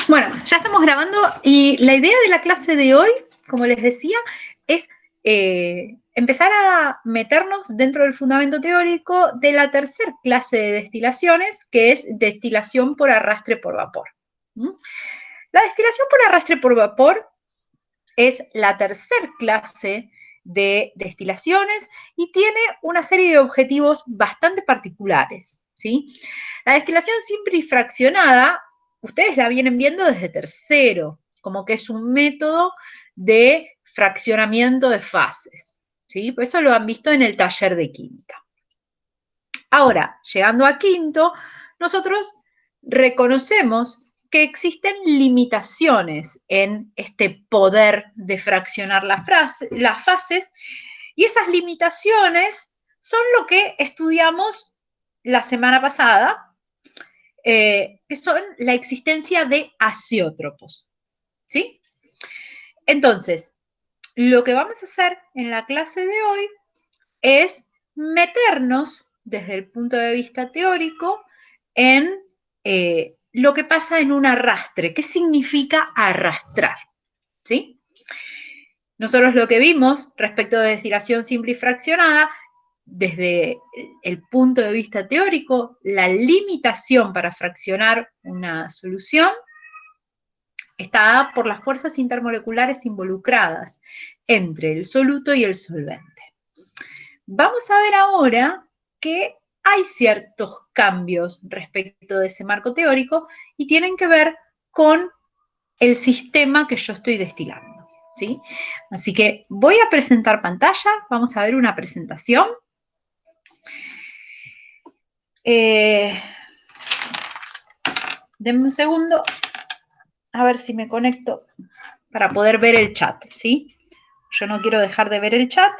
Bueno, ya estamos grabando y la idea de la clase de hoy, como les decía, es empezar a meternos dentro del fundamento teórico de la tercera clase de destilaciones, que es destilación por arrastre por vapor. La destilación por arrastre por vapor es la tercera clase de destilaciones y tiene una serie de objetivos bastante particulares, ¿sí? La destilación simple y fraccionada, ustedes la vienen viendo desde tercero, como que es un método de fraccionamiento de fases, ¿sí? Por eso lo han visto en el taller de química. Ahora, llegando a quinto, nosotros reconocemos que existen limitaciones en este poder de fraccionar las fases, y esas limitaciones son lo que estudiamos la semana pasada, que son la existencia de azeótropos, ¿sí? Entonces, lo que vamos a hacer en la clase de hoy es meternos desde el punto de vista teórico en lo que pasa en un arrastre. ¿Qué significa arrastrar? ¿Sí? Nosotros lo que vimos respecto de destilación simple y fraccionada, desde el punto de vista teórico, la limitación para fraccionar una solución está dada por las fuerzas intermoleculares involucradas entre el soluto y el solvente. Vamos a ver ahora que hay ciertos cambios respecto de ese marco teórico y tienen que ver con el sistema que yo estoy destilando, ¿sí? Así que voy a presentar pantalla, vamos a ver una presentación. Denme un segundo, a ver si me conecto para poder ver el chat, ¿sí? Yo no quiero dejar de ver el chat.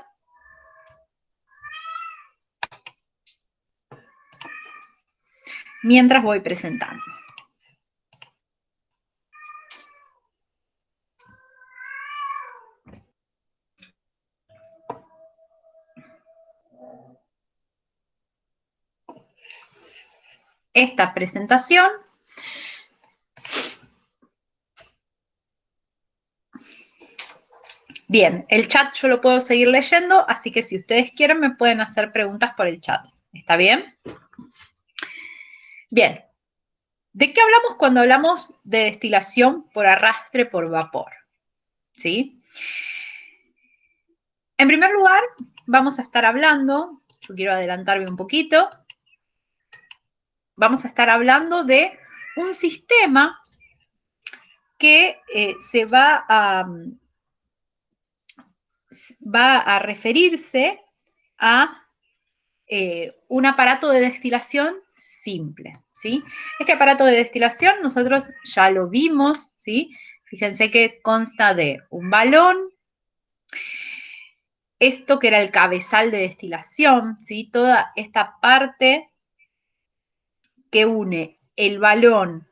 Mientras voy presentando. Esta presentación bien, el chat yo lo puedo seguir leyendo, así que si ustedes quieren me pueden hacer preguntas por el chat. ¿Está bien? Bien. ¿De qué hablamos cuando hablamos de destilación por arrastre por vapor? ¿Sí? En primer lugar, vamos a estar hablando, yo quiero adelantarme un poquito, vamos a estar hablando de un sistema que se va a referirse a un aparato de destilación simple, ¿sí? Este aparato de destilación nosotros ya lo vimos, ¿sí? Fíjense que consta de un balón, esto que era el cabezal de destilación, ¿sí? Toda esta parte que une el balón,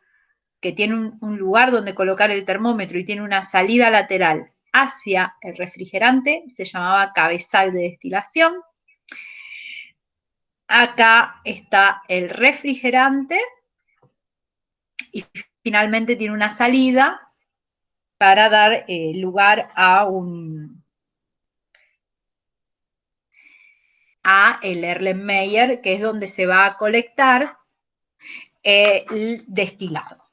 que tiene un lugar donde colocar el termómetro y tiene una salida lateral hacia el refrigerante, se llamaba cabezal de destilación. Acá está el refrigerante y finalmente tiene una salida para dar lugar a el Erlenmeyer, que es donde se va a colectar el destilado.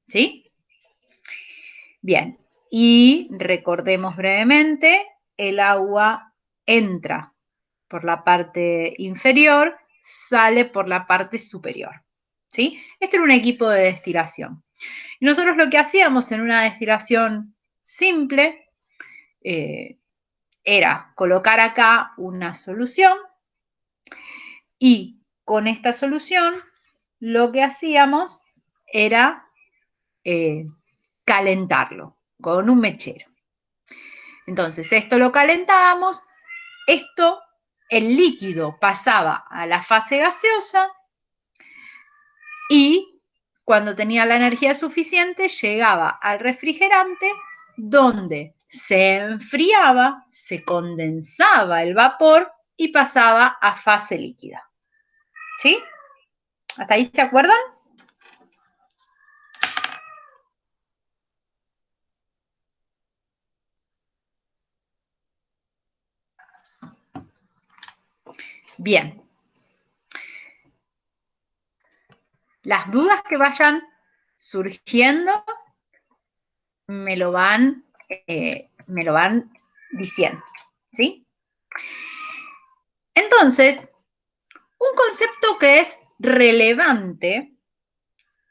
¿Sí? Bien, y recordemos brevemente, el agua entra por la parte inferior, sale por la parte superior. ¿Sí? Este era un equipo de destilación. Y nosotros lo que hacíamos en una destilación simple era colocar acá una solución y con esta solución lo que hacíamos era calentarlo con un mechero. Entonces, esto lo calentábamos, el líquido pasaba a la fase gaseosa y cuando tenía la energía suficiente llegaba al refrigerante donde se enfriaba, se condensaba el vapor y pasaba a fase líquida. ¿Sí? ¿Hasta ahí se acuerdan? Bien. Las dudas que vayan surgiendo me lo van diciendo, ¿sí? Entonces, un concepto que es relevante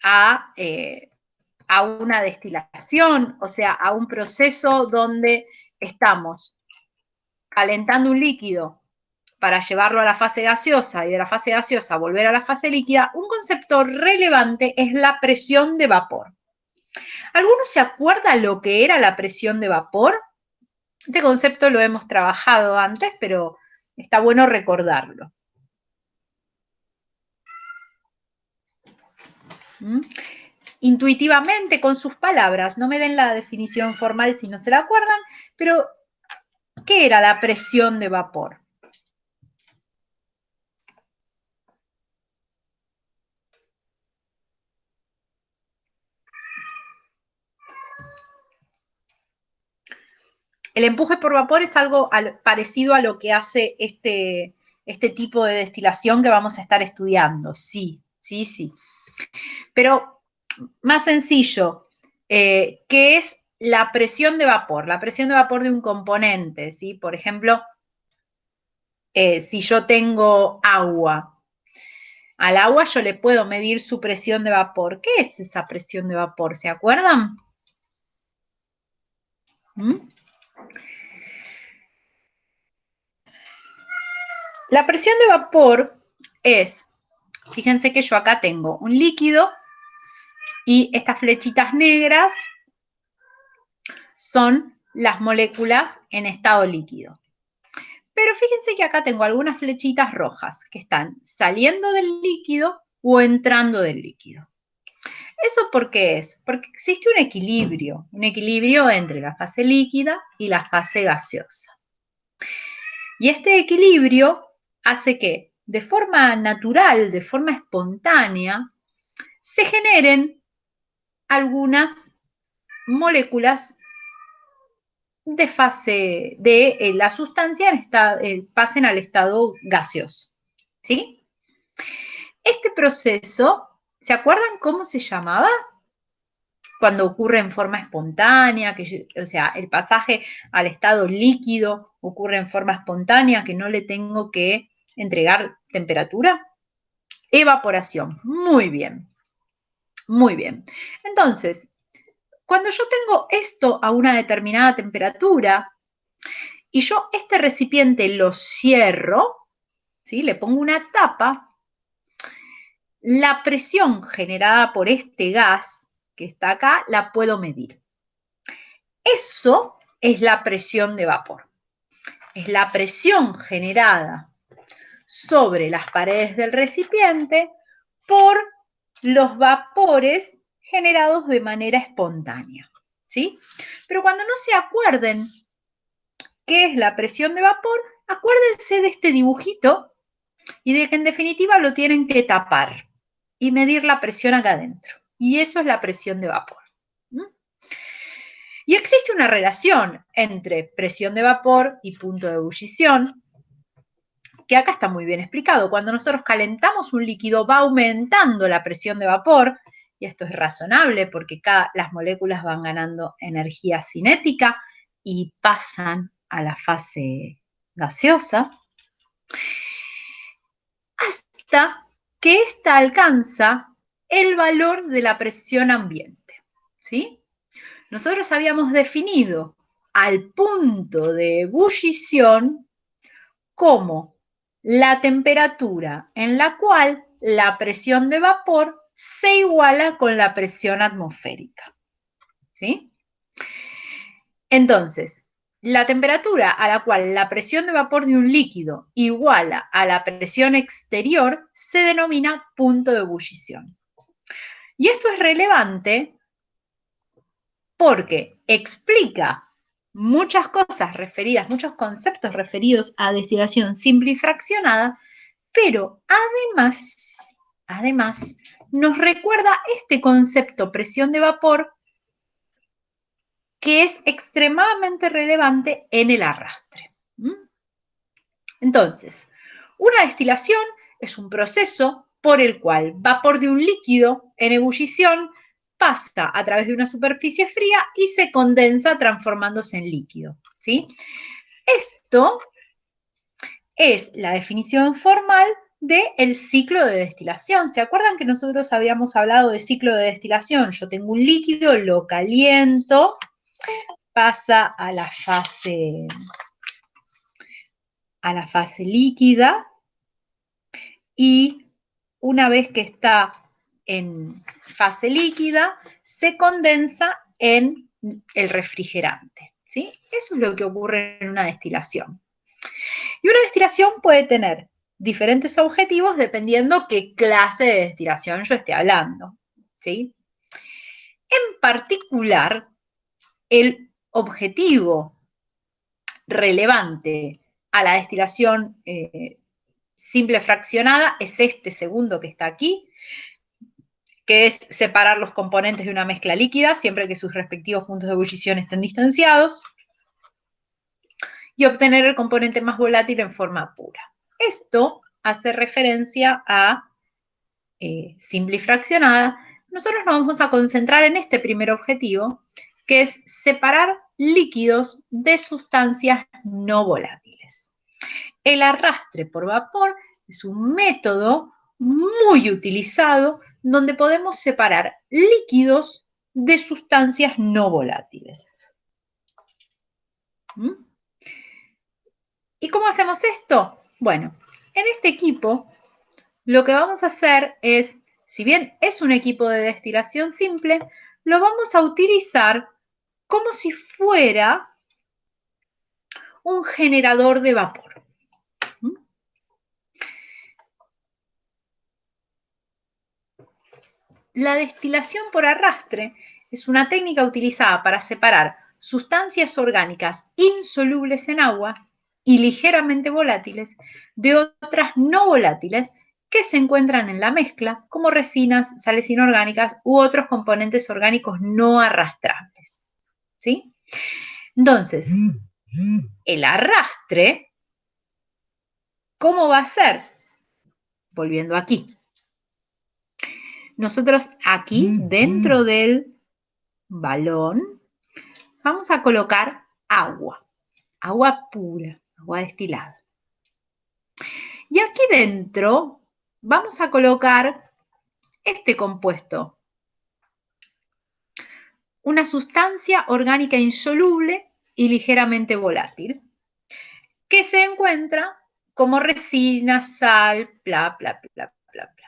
a una destilación, o sea, a un proceso donde estamos calentando un líquido para llevarlo a la fase gaseosa y de la fase gaseosa volver a la fase líquida, un concepto relevante es la presión de vapor. ¿Alguno se acuerda lo que era la presión de vapor? Este concepto lo hemos trabajado antes, pero está bueno recordarlo. ¿Mm? Intuitivamente, con sus palabras, no me den la definición formal si no se la acuerdan, pero ¿qué era la presión de vapor? El empuje por vapor es algo parecido a lo que hace este tipo de destilación que vamos a estar estudiando. Sí, sí, sí. Pero más sencillo, ¿qué es la presión de vapor? La presión de vapor de un componente, ¿sí? Por ejemplo, si yo tengo agua, al agua yo le puedo medir su presión de vapor. ¿Qué es esa presión de vapor? ¿Se acuerdan? ¿Mm? La presión de vapor es, fíjense que yo acá tengo un líquido y estas flechitas negras son las moléculas en estado líquido. Pero fíjense que acá tengo algunas flechitas rojas que están saliendo del líquido o entrando del líquido. ¿Eso por qué es? Porque existe un equilibrio entre la fase líquida y la fase gaseosa. Y este equilibrio hace que de forma natural, de forma espontánea, se generen algunas moléculas de fase de la sustancia pasen al estado gaseoso. ¿Sí? Este proceso, ¿se acuerdan cómo se llamaba? Cuando ocurre en forma espontánea, o sea, el pasaje al estado líquido ocurre en forma espontánea, que no le tengo que entregar temperatura. Evaporación. Muy bien. Muy bien. Entonces, cuando yo tengo esto a una determinada temperatura y yo este recipiente lo cierro, ¿sí? Le pongo una tapa, la presión generada por este gas que está acá la puedo medir. Eso es la presión de vapor. Es la presión generada sobre las paredes del recipiente por los vapores generados de manera espontánea, ¿sí? Pero cuando no se acuerden qué es la presión de vapor, acuérdense de este dibujito y de que en definitiva lo tienen que tapar y medir la presión acá adentro. Y eso es la presión de vapor. Y existe una relación entre presión de vapor y punto de ebullición, que acá está muy bien explicado. Cuando nosotros calentamos un líquido va aumentando la presión de vapor, y esto es razonable porque las moléculas van ganando energía cinética y pasan a la fase gaseosa, hasta que ésta alcanza el valor de la presión ambiente, ¿sí? Nosotros habíamos definido al punto de ebullición como la temperatura en la cual la presión de vapor se iguala con la presión atmosférica, ¿sí? Entonces, la temperatura a la cual la presión de vapor de un líquido iguala a la presión exterior se denomina punto de ebullición. Y esto es relevante porque explica muchas cosas referidas, muchos conceptos referidos a destilación simple y fraccionada, pero además, nos recuerda este concepto presión de vapor que es extremadamente relevante en el arrastre. Entonces, Una destilación es un proceso por el cual vapor de un líquido en ebullición pasa a través de una superficie fría y se condensa transformándose en líquido, ¿sí? Esto es la definición formal del ciclo de destilación. ¿Se acuerdan que nosotros habíamos hablado de ciclo de destilación? Yo tengo un líquido, lo caliento, pasa a la fase líquida y una vez que está en fase líquida, se condensa en el refrigerante, ¿sí? Eso es lo que ocurre en una destilación. Y una destilación puede tener diferentes objetivos dependiendo qué clase de destilación yo esté hablando, ¿sí? En particular, el objetivo relevante a la destilación simple fraccionada es este segundo que está aquí, que es separar los componentes de una mezcla líquida siempre que sus respectivos puntos de ebullición estén distanciados y obtener el componente más volátil en forma pura. Esto hace referencia a simple y fraccionada. Nosotros nos vamos a concentrar en este primer objetivo, que es separar líquidos de sustancias no volátiles. El arrastre por vapor es un método muy utilizado donde podemos separar líquidos de sustancias no volátiles. ¿Mm? ¿Y cómo hacemos esto? Bueno, en este equipo lo que vamos a hacer es, si bien es un equipo de destilación simple, lo vamos a utilizar como si fuera un generador de vapor. La destilación por arrastre es una técnica utilizada para separar sustancias orgánicas insolubles en agua y ligeramente volátiles de otras no volátiles que se encuentran en la mezcla, como resinas, sales inorgánicas u otros componentes orgánicos no arrastrables. ¿Sí? Entonces, el arrastre, ¿cómo va a ser? Volviendo aquí. Nosotros aquí, dentro del balón, vamos a colocar agua pura, agua destilada. Y aquí dentro vamos a colocar este compuesto, una sustancia orgánica insoluble y ligeramente volátil, que se encuentra como resina, sal, bla, bla, bla, bla, bla.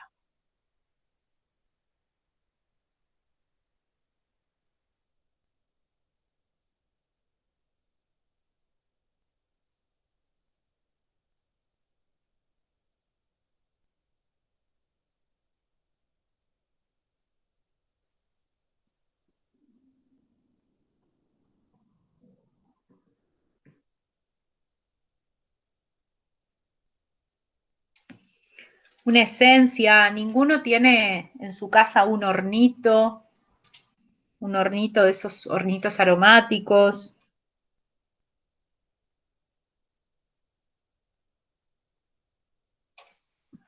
Una esencia, ninguno tiene en su casa un hornito de esos hornitos aromáticos.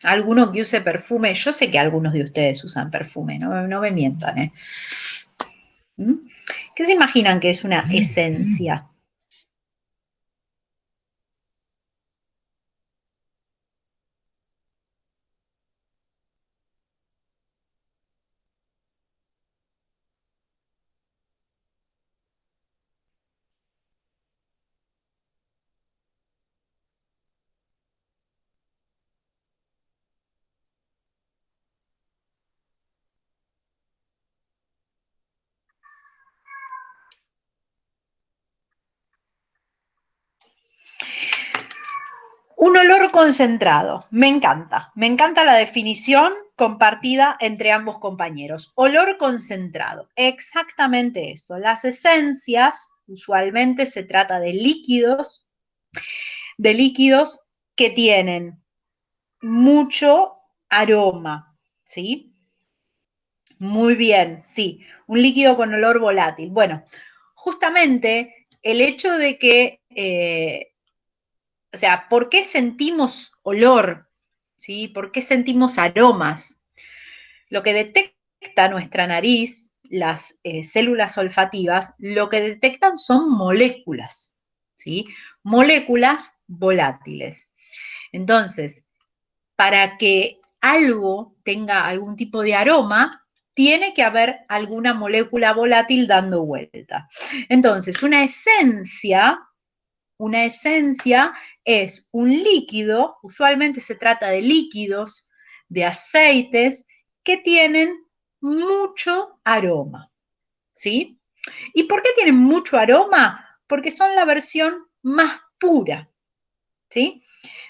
Alguno que use perfume, yo sé que algunos de ustedes usan perfume, no me mientan, ¿eh? ¿Qué se imaginan que es una esencia? Un olor concentrado, me encanta la definición compartida entre ambos compañeros. Olor concentrado, exactamente eso. Las esencias, usualmente se trata de líquidos que tienen mucho aroma, ¿sí? Muy bien, sí, un líquido con olor volátil. Bueno, justamente el hecho de que o sea, ¿por qué sentimos olor? ¿Sí? ¿Por qué sentimos aromas? Lo que detecta nuestra nariz, las células olfativas, lo que detectan son moléculas, ¿sí? Moléculas volátiles. Entonces, para que algo tenga algún tipo de aroma, tiene que haber alguna molécula volátil dando vuelta. Entonces, una esencia es un líquido, usualmente se trata de líquidos, de aceites que tienen mucho aroma, ¿sí? ¿Y por qué tienen mucho aroma? Porque son la versión más pura, ¿sí?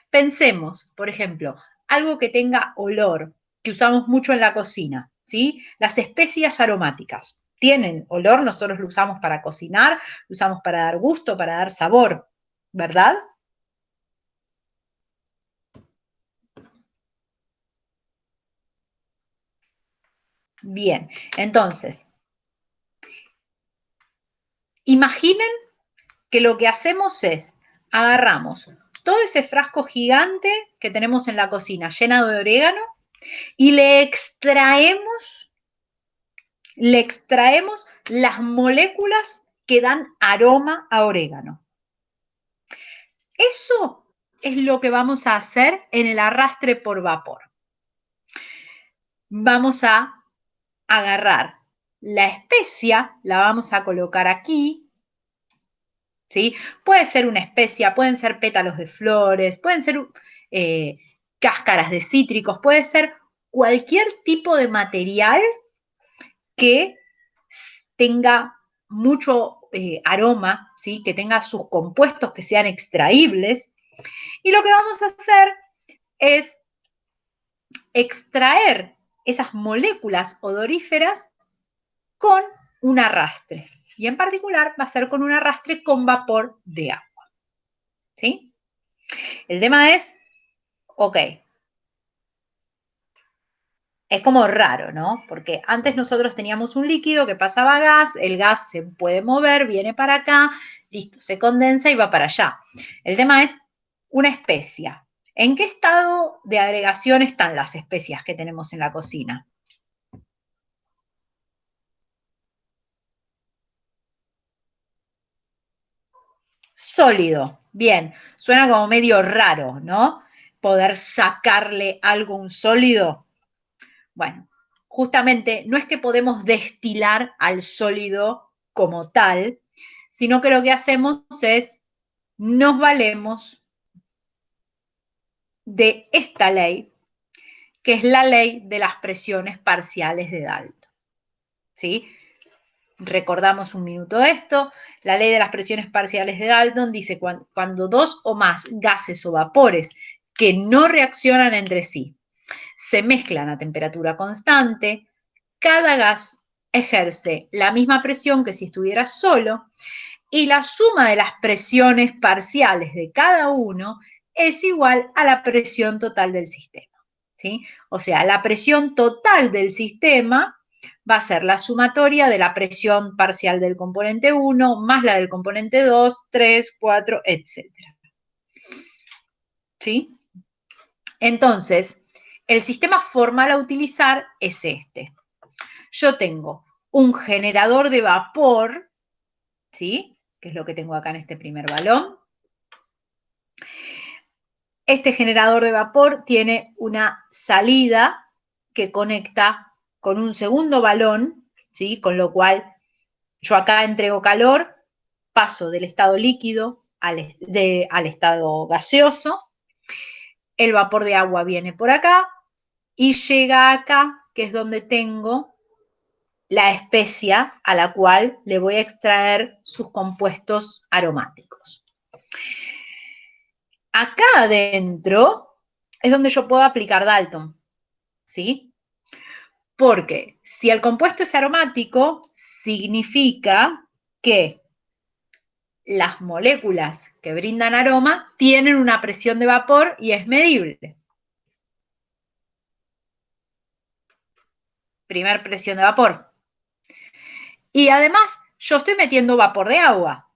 Pensemos, por ejemplo, algo que tenga olor, que usamos mucho en la cocina, ¿sí? Las especias aromáticas. Tienen olor, nosotros lo usamos para cocinar, lo usamos para dar gusto, para dar sabor, ¿verdad? Bien, entonces, imaginen que lo que hacemos es, agarramos todo ese frasco gigante que tenemos en la cocina lleno de orégano y le extraemos las moléculas que dan aroma a orégano. Eso es lo que vamos a hacer en el arrastre por vapor. Vamos a agarrar la especia, la vamos a colocar aquí, ¿sí? Puede ser una especia, pueden ser pétalos de flores, pueden ser eh, cáscaras de cítricos, puede ser cualquier tipo de material que tenga mucho aroma, ¿sí? Que tenga sus compuestos que sean extraíbles. Y lo que vamos a hacer es extraer esas moléculas odoríferas con un arrastre. Y en particular va a ser con un arrastre con vapor de agua. ¿Sí? El tema es, ok, es como raro, ¿no? Porque antes nosotros teníamos un líquido que pasaba a gas, el gas se puede mover, viene para acá, listo, se condensa y va para allá. El tema es una especia. ¿En qué estado de agregación están las especias que tenemos en la cocina? Sólido. Bien, suena como medio raro, ¿no? Poder sacarle algo a un sólido. Bueno, justamente no es que podemos destilar al sólido como tal, sino que lo que hacemos es nos valemos de esta ley, que es la ley de las presiones parciales de Dalton. ¿Sí? Recordamos un minuto esto. La ley de las presiones parciales de Dalton dice cuando dos o más gases o vapores que no reaccionan entre sí se mezclan a temperatura constante, cada gas ejerce la misma presión que si estuviera solo y la suma de las presiones parciales de cada uno es igual a la presión total del sistema. ¿Sí? O sea, la presión total del sistema va a ser la sumatoria de la presión parcial del componente 1 más la del componente 2, 3, 4, etc. ¿Sí? Entonces, el sistema formal a utilizar es este. Yo tengo un generador de vapor, ¿sí? Que es lo que tengo acá en este primer balón. Este generador de vapor tiene una salida que conecta con un segundo balón, ¿sí? Con lo cual yo acá entrego calor, paso del estado líquido al estado gaseoso, el vapor de agua viene por acá y llega acá, que es donde tengo la especia a la cual le voy a extraer sus compuestos aromáticos. Acá adentro es donde yo puedo aplicar Dalton, ¿sí? Porque si el compuesto es aromático, significa que las moléculas que brindan aroma tienen una presión de vapor y es medible. Primer presión de vapor. Y además, yo estoy metiendo vapor de agua.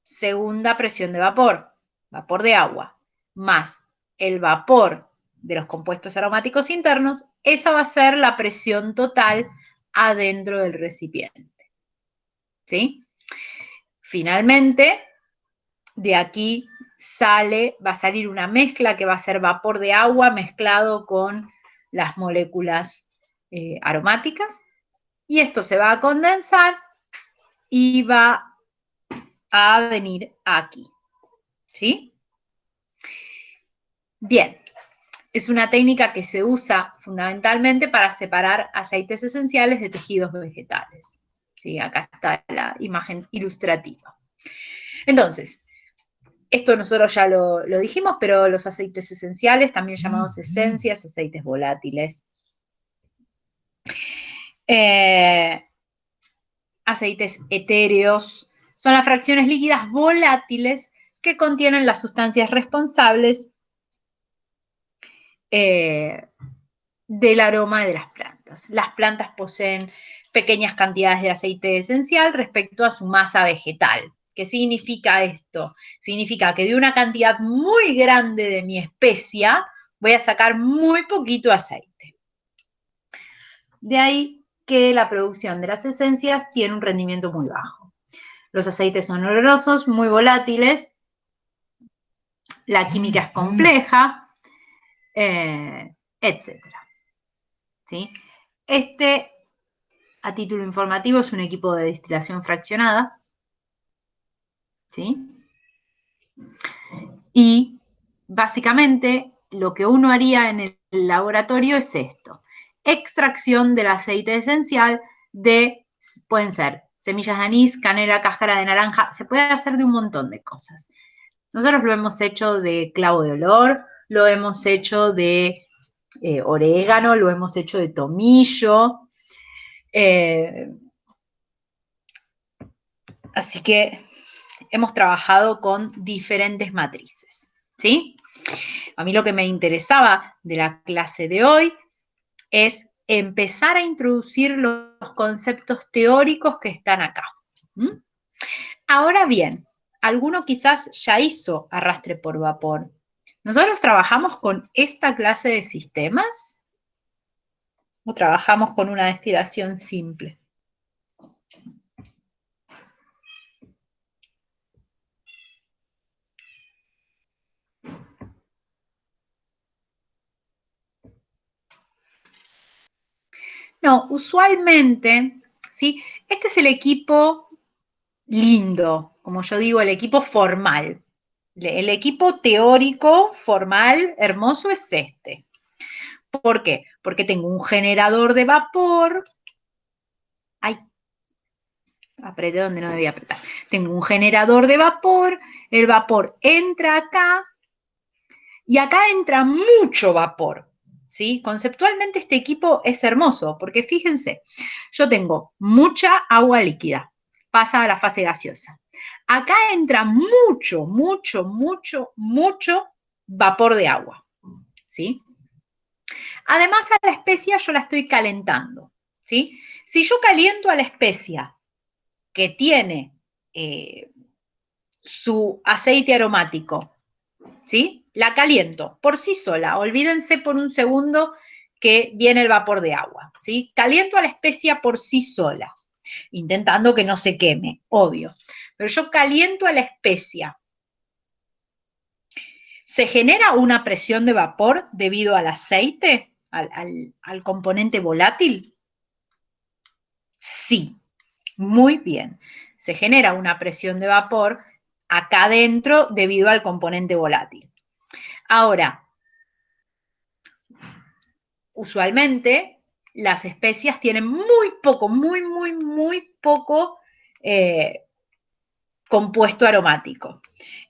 Segunda presión de vapor, vapor de agua. más el vapor de los compuestos aromáticos internos, esa va a ser la presión total adentro del recipiente. ¿Sí? Finalmente, de aquí va a salir una mezcla que va a ser vapor de agua mezclado con las moléculas aromáticas, y esto se va a condensar y va a venir aquí. ¿Sí? Bien, es una técnica que se usa fundamentalmente para separar aceites esenciales de tejidos vegetales. ¿Sí? Acá está la imagen ilustrativa. Entonces, esto nosotros ya lo dijimos, pero los aceites esenciales, también llamados esencias, aceites volátiles, aceites etéreos, son las fracciones líquidas volátiles que contienen las sustancias responsables del aroma de las plantas. Las plantas poseen pequeñas cantidades de aceite esencial respecto a su masa vegetal. ¿Qué significa esto? Significa que de una cantidad muy grande de mi especia voy a sacar muy poquito aceite. De ahí que la producción de las esencias tiene un rendimiento muy bajo. Los aceites son olorosos, muy volátiles, la química es compleja, etc. ¿Sí? Este, a título informativo, es un equipo de destilación fraccionada. ¿Sí? Y básicamente lo que uno haría en el laboratorio es esto: extracción del aceite esencial pueden ser semillas de anís, canela, cáscara de naranja, se puede hacer de un montón de cosas. Nosotros lo hemos hecho de clavo de olor, lo hemos hecho de orégano, lo hemos hecho de tomillo. Así que hemos trabajado con diferentes matrices, ¿sí? A mí lo que me interesaba de la clase de hoy es empezar a introducir los conceptos teóricos que están acá. Ahora bien, alguno quizás ya hizo arrastre por vapor. ¿Nosotros trabajamos con esta clase de sistemas o trabajamos con una destilación simple? No, usualmente, ¿sí? Este es el equipo lindo, como yo digo, el equipo formal. El equipo teórico, formal, hermoso es este. ¿Por qué? Porque tengo un generador de vapor. Ay, apreté donde no debía apretar. Tengo un generador de vapor, el vapor entra acá y acá entra mucho vapor. ¿Sí? Conceptualmente este equipo es hermoso porque fíjense, yo tengo mucha agua líquida, pasa a la fase gaseosa. Acá entra mucho, mucho, mucho, mucho vapor de agua. ¿Sí? Además, a la especia yo la estoy calentando. ¿Sí? Si yo caliento a la especia que tiene su aceite aromático, ¿sí? La caliento por sí sola. Olvídense por un segundo que viene el vapor de agua, ¿sí? Caliento a la especia por sí sola, intentando que no se queme, obvio. Pero yo caliento a la especia. ¿Se genera una presión de vapor debido al aceite, al componente volátil? Sí, muy bien. Se genera una presión de vapor acá adentro debido al componente volátil. Ahora, usualmente las especias tienen muy poco, muy poco compuesto aromático.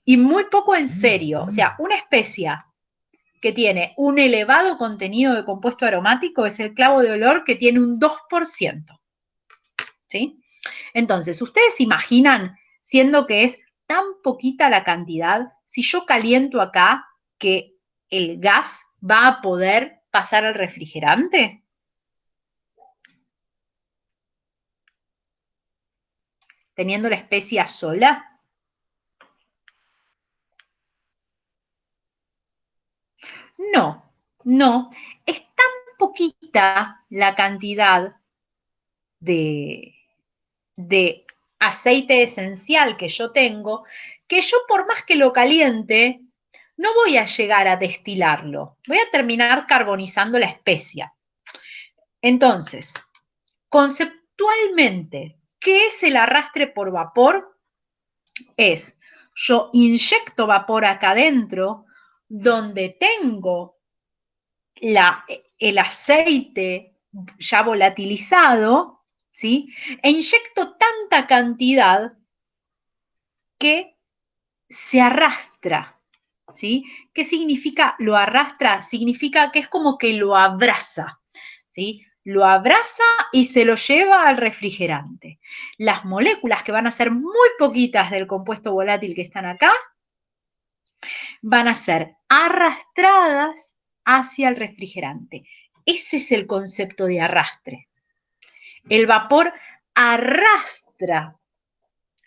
Y muy poco en serio. O sea, una especia que tiene un elevado contenido de compuesto aromático es el clavo de olor, que tiene un 2%. ¿Sí? Entonces, ¿ustedes imaginan, siendo que es tan poquita la cantidad, si yo caliento acá, que el gas va a poder pasar al refrigerante? Teniendo la especia sola. No, no. Es tan poquita la cantidad de, de aceite esencial que yo tengo, que yo por más que lo caliente, no voy a llegar a destilarlo. Voy a terminar carbonizando la especia. Entonces, conceptualmente, ¿qué es el arrastre por vapor? Es, yo inyecto vapor acá adentro, donde tengo el aceite ya volatilizado, ¿sí? E inyecto tanta cantidad que se arrastra, ¿sí? ¿Qué significa lo arrastra? Significa que es como que lo abraza, ¿sí? Lo abraza y se lo lleva al refrigerante. Las moléculas, que van a ser muy poquitas del compuesto volátil que están acá, van a ser arrastradas hacia el refrigerante. Ese es el concepto de arrastre. El vapor arrastra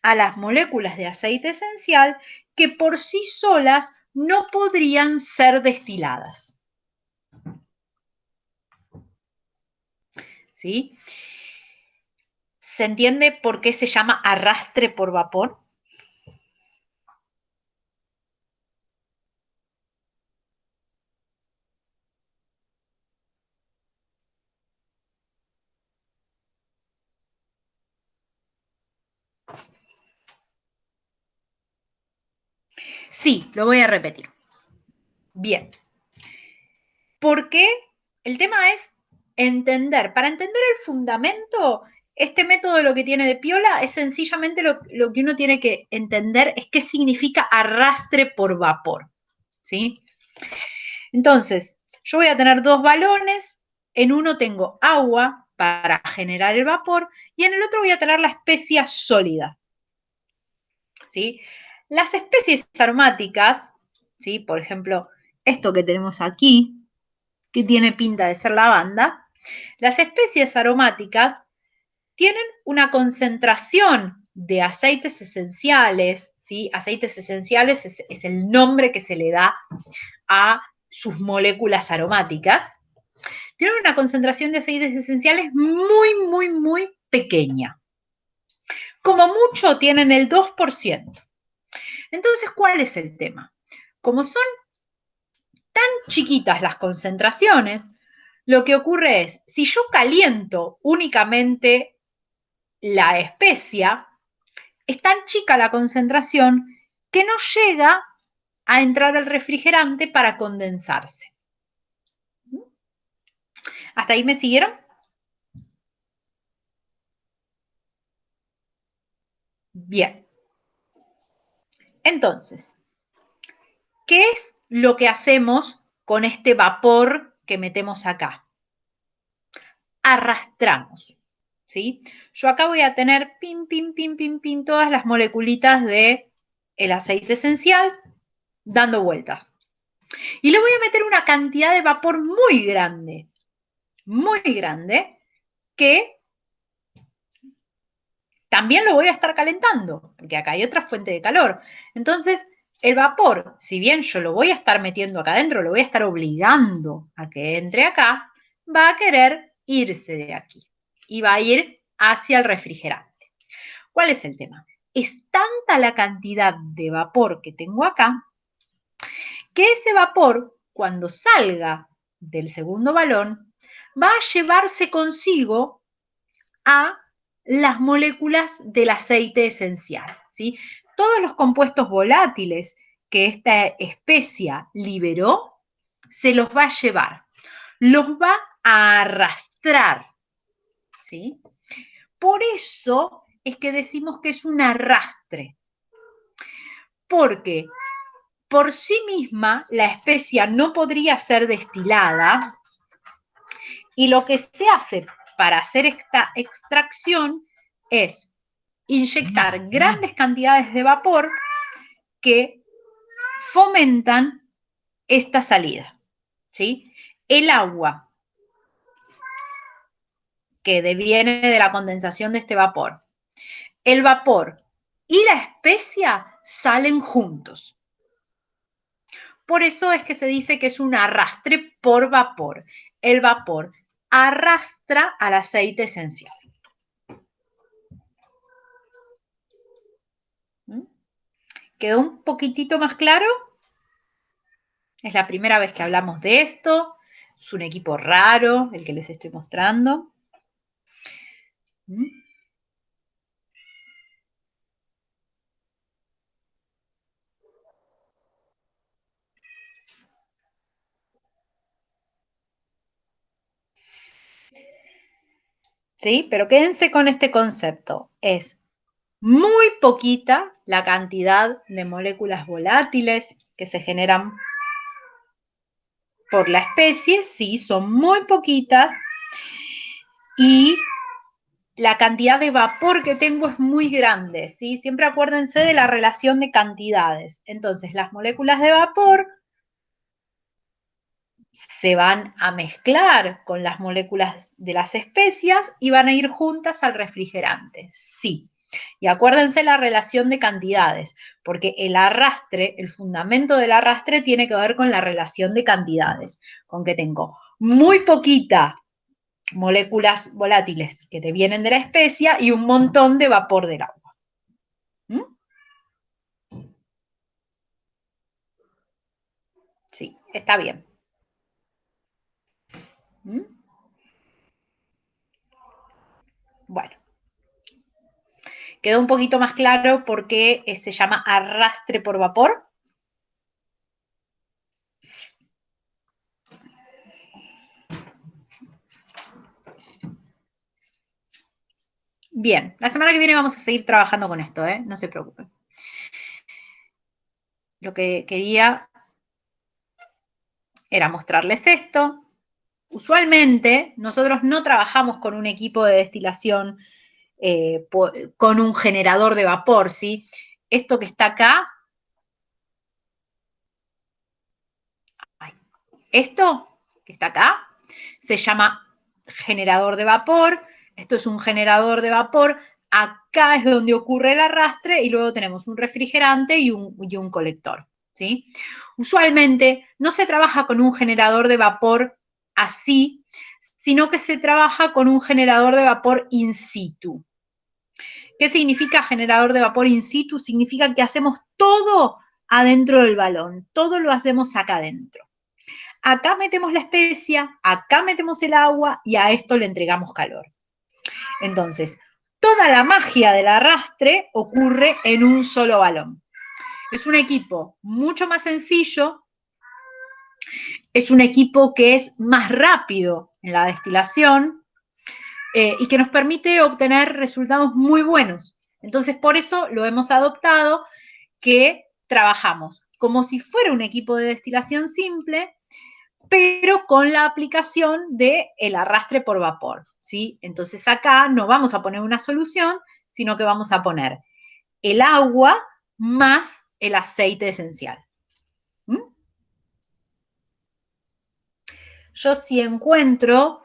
a las moléculas de aceite esencial que por sí solas no podrían ser destiladas. ¿Sí? ¿Se entiende por qué se llama arrastre por vapor? Sí, lo voy a repetir. Bien. Porque el tema es entender. Para entender el fundamento, este método lo que tiene de piola es sencillamente lo que uno tiene que entender es qué significa arrastre por vapor. ¿Sí? Entonces, yo voy a tener dos balones. En uno tengo agua para generar el vapor y en el otro voy a tener la especia sólida. ¿Sí? Las especies aromáticas, ¿sí? Por ejemplo, esto que tenemos aquí, que tiene pinta de ser lavanda, las especies aromáticas tienen una concentración de aceites esenciales, ¿sí? Aceites esenciales es el nombre que se le da a sus moléculas aromáticas. Tienen una concentración de aceites esenciales muy, muy, muy pequeña. Como mucho tienen el 2%. Entonces, ¿cuál es el tema? Como son tan chiquitas las concentraciones, lo que ocurre es, si yo caliento únicamente la especia, es tan chica la concentración que no llega a entrar al refrigerante para condensarse. ¿Hasta ahí me siguieron? Bien. Entonces, ¿qué es lo que hacemos con este vapor que metemos acá? Arrastramos, ¿sí? Yo acá voy a tener pin, pin, pin, pin, pin, todas las moleculitas de el aceite esencial dando vueltas. Y le voy a meter una cantidad de vapor muy grande, que también lo voy a estar calentando, porque acá hay otra fuente de calor. Entonces, el vapor, si bien yo lo voy a estar metiendo acá adentro, lo voy a estar obligando a que entre acá, va a querer irse de aquí y va a ir hacia el refrigerante. ¿Cuál es el tema? Es tanta la cantidad de vapor que tengo acá que ese vapor, cuando salga del segundo balón, va a llevarse consigo a las moléculas del aceite esencial, ¿sí? Todos los compuestos volátiles que esta especia liberó, se los va a llevar, los va a arrastrar, ¿sí? Por eso es que decimos que es un arrastre, porque por sí misma la especia no podría ser destilada y lo que se hace para hacer esta extracción es inyectar grandes cantidades de vapor que fomentan esta salida, ¿sí? El agua que deviene de la condensación de este vapor, el vapor y la especia salen juntos. Por eso es que se dice que es un arrastre por vapor. El vapor arrastra al aceite esencial. ¿Quedó un poquitito más claro? Es la primera vez que hablamos de esto. Es un equipo raro el que les estoy mostrando. ¿Sí? Pero quédense con este concepto. Es muy poquita la cantidad de moléculas volátiles que se generan por la especie, sí, son muy poquitas, y la cantidad de vapor que tengo es muy grande, ¿sí? Siempre acuérdense de la relación de cantidades. Entonces, las moléculas de vapor se van a mezclar con las moléculas de las especias y van a ir juntas al refrigerante, sí. Y acuérdense la relación de cantidades, porque el arrastre, el fundamento del arrastre tiene que ver con la relación de cantidades, con que tengo muy poquita moléculas volátiles que te vienen de la especia y un montón de vapor del agua. ¿Mm? Sí, está bien. ¿Mm? Bueno, quedó un poquito más claro por qué se llama arrastre por vapor. Bien, la semana que viene vamos a seguir trabajando con esto, ¿eh? No se preocupen. Lo que quería era mostrarles esto. Usualmente nosotros no trabajamos con un equipo de destilación con un generador de vapor, ¿sí? Esto que está acá, esto que está acá, se llama generador de vapor. Esto es un generador de vapor. Acá es donde ocurre el arrastre y luego tenemos un refrigerante y un colector, ¿sí? Usualmente no se trabaja con un generador de vapor así, sino que se trabaja con un generador de vapor in situ. ¿Qué significa generador de vapor in situ? Significa que hacemos todo adentro del balón, todo lo hacemos acá adentro. Acá metemos la especia, acá metemos el agua y a esto le entregamos calor. Entonces, toda la magia del arrastre ocurre en un solo balón. Es un equipo mucho más sencillo, es un equipo que es más rápido en la destilación y que nos permite obtener resultados muy buenos. Entonces, por eso lo hemos adoptado, que trabajamos como si fuera un equipo de destilación simple, pero con la aplicación del arrastre por vapor, ¿sí? Entonces acá no vamos a poner una solución, sino que vamos a poner el agua más el aceite esencial. ¿Mm? Yo si encuentro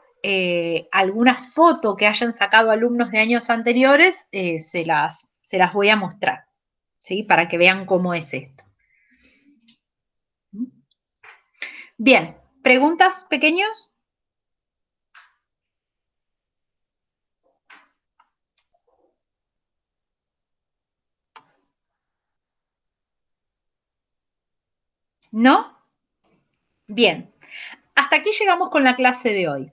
alguna foto que hayan sacado alumnos de años anteriores, se las voy a mostrar, ¿sí? Para que vean cómo es esto. ¿Mm? Bien, ¿preguntas pequeños? ¿No? Bien, hasta aquí llegamos con la clase de hoy.